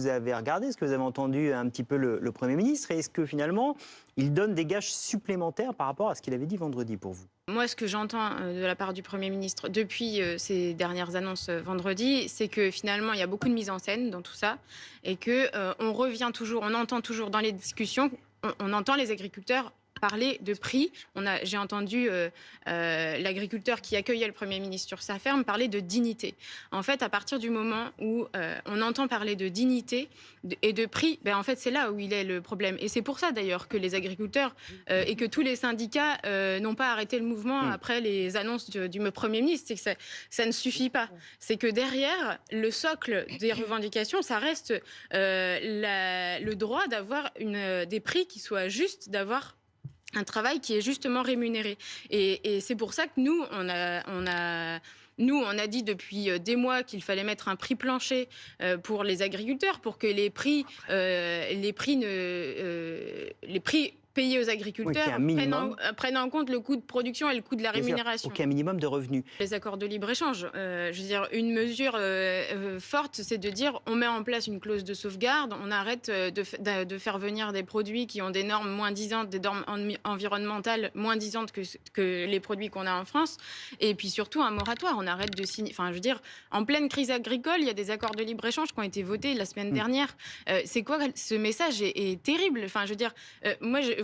vous avez regardé, est-ce que vous avez entendu un petit peu le Premier ministre et est-ce que finalement, il donne des gages supplémentaires par rapport à ce qu'il avait dit vendredi pour vous? Moi, ce que j'entends de la part du Premier ministre depuis ces dernières annonces vendredi, c'est que finalement, il y a beaucoup de mise en scène dans tout ça et que on revient toujours, on entend toujours dans les discussions, on entend les agriculteurs parler de prix. J'ai entendu l'agriculteur qui accueillait le Premier ministre sur sa ferme parler de dignité. En fait, à partir du moment où on entend parler de dignité et de prix, ben, en fait, c'est là où il est le problème. Et c'est pour ça d'ailleurs que les agriculteurs et que tous les syndicats n'ont pas arrêté le mouvement après les annonces du Premier ministre. C'est que ça ne suffit pas. C'est que derrière, le socle des revendications, ça reste le droit d'avoir des prix qui soient justes, d'avoir un travail qui est justement rémunéré. Et c'est pour ça que nous, on a dit depuis des mois qu'il fallait mettre un prix plancher pour les agriculteurs, pour que les prix payés aux agriculteurs prennent en compte le coût de production et le coût de la rémunération. Pour qu'il y ait un minimum de revenus. Les accords de libre-échange, je veux dire, une mesure forte, c'est de dire on met en place une clause de sauvegarde, on arrête de faire venir des produits qui ont des normes moins disantes, des normes environnementales moins disantes que les produits qu'on a en France, et puis surtout un moratoire, on arrête de signer, enfin je veux dire, en pleine crise agricole, il y a des accords de libre-échange qui ont été votés la semaine dernière. C'est quoi ce message est terrible, enfin je veux dire, moi je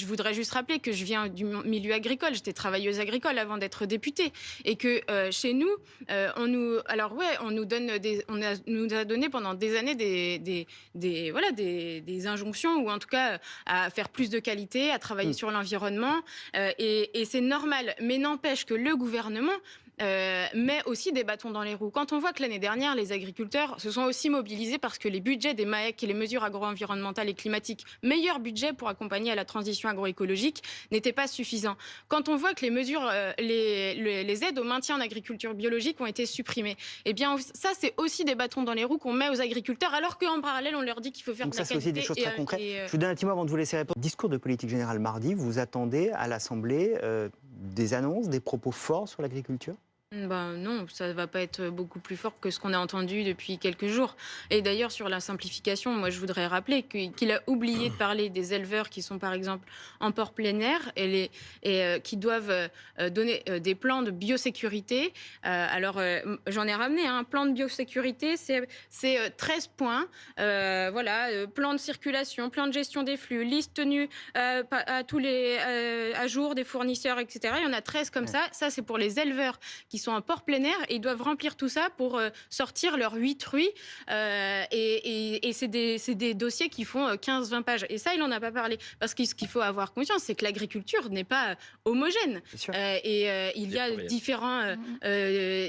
voudrais juste rappeler que je viens du milieu agricole. J'étais travailleuse agricole avant d'être députée. Et que chez nous, on nous a donné pendant des années des injonctions, ou en tout cas à faire plus de qualité, à travailler sur l'environnement. Et c'est normal. Mais n'empêche que le gouvernement met aussi des bâtons dans les roues. Quand on voit que l'année dernière, les agriculteurs se sont aussi mobilisés parce que les budgets des MAEC et les mesures agro-environnementales et climatiques, meilleur budget pour accompagner à la transition agroécologique, n'étaient pas suffisants. Quand on voit que les mesures, les aides au maintien en agriculture biologique ont été supprimées, eh bien ça, c'est aussi des bâtons dans les roues qu'on met aux agriculteurs, alors qu'en parallèle, on leur dit qu'il faut faire donc de la qualité. Donc ça, c'est aussi des choses très concrètes. Je vous donne un petit mot avant de vous laisser répondre. Discours de politique générale mardi, vous attendez à l'Assemblée des annonces, des propos forts sur l'agriculture ? Ben non, ça ne va pas être beaucoup plus fort que ce qu'on a entendu depuis quelques jours. Et d'ailleurs, sur la simplification, moi, je voudrais rappeler qu'il a oublié de parler des éleveurs qui sont, par exemple, en port plein air et qui doivent donner des plans de biosécurité. Alors, j'en ai ramené un plan de biosécurité, c'est 13 points. Plan de circulation, plan de gestion des flux, liste tenue à jour des fournisseurs, etc. Il y en a 13 comme ça. Ça, c'est pour les éleveurs qui sont en port plein air et ils doivent remplir tout ça pour sortir leurs 8 truies. Et c'est des dossiers qui font 15-20 pages. Et ça, il n'en a pas parlé. Parce que ce qu'il faut avoir conscience, c'est que l'agriculture n'est pas homogène. Il y a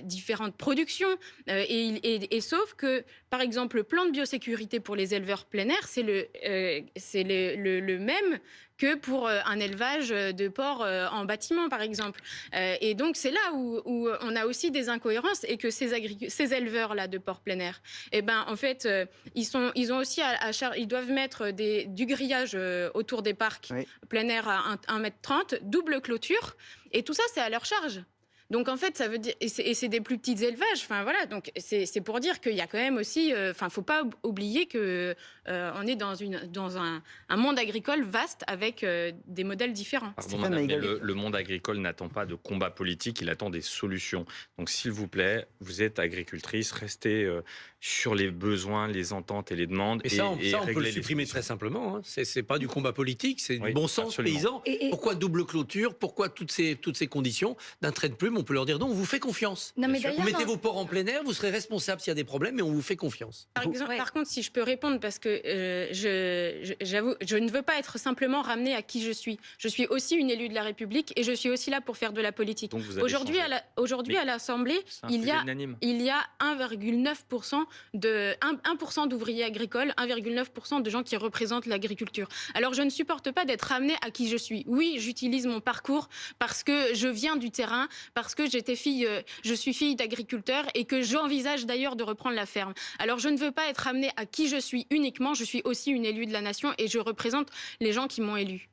différentes productions. Et sauf que, par exemple, le plan de biosécurité pour les éleveurs plein air, c'est le même que pour un élevage de porcs en bâtiment, par exemple. Et donc, c'est là où on a aussi des incohérences et que ces éleveurs-là de porcs plein air, eh ben, en fait, ils ont aussi ils doivent mettre du grillage autour des parcs plein air à 1,30 m, double clôture, et tout ça, c'est à leur charge. Donc en fait, ça veut dire, et c'est des plus petits élevages. Enfin voilà, donc c'est pour dire qu'il y a quand même aussi, faut pas oublier que on est dans un monde agricole vaste avec des modèles différents. Pardon, madame, mais le monde agricole n'attend pas de combat politique, il attend des solutions. Donc s'il vous plaît, vous êtes agricultrice, restez sur les besoins, les ententes et les demandes. Et ça, on peut le supprimer très simplement. Hein. C'est pas du combat politique, c'est du bon sens paysan. Pourquoi double clôture? Pourquoi toutes ces conditions? D'un trait de plume, on peut leur dire non, on vous fait confiance. Non, mais vous mettez vos porcs en plein air, vous serez responsable s'il y a des problèmes, mais on vous fait confiance. Par contre, si je peux répondre, parce que j'avoue, je ne veux pas être simplement ramenée à qui je suis. Je suis aussi une élue de la République et je suis aussi là pour faire de la politique. Aujourd'hui, à l'Assemblée, il y a 1,9% 1% d'ouvriers agricoles, 1,9% de gens qui représentent l'agriculture. Alors, je ne supporte pas d'être ramenée à qui je suis. Oui, j'utilise mon parcours parce que je viens du terrain, parce que je suis fille d'agriculteur et que j'envisage d'ailleurs de reprendre la ferme. Alors, je ne veux pas être ramenée à qui je suis uniquement. Je suis aussi une élue de la nation et je représente les gens qui m'ont élue.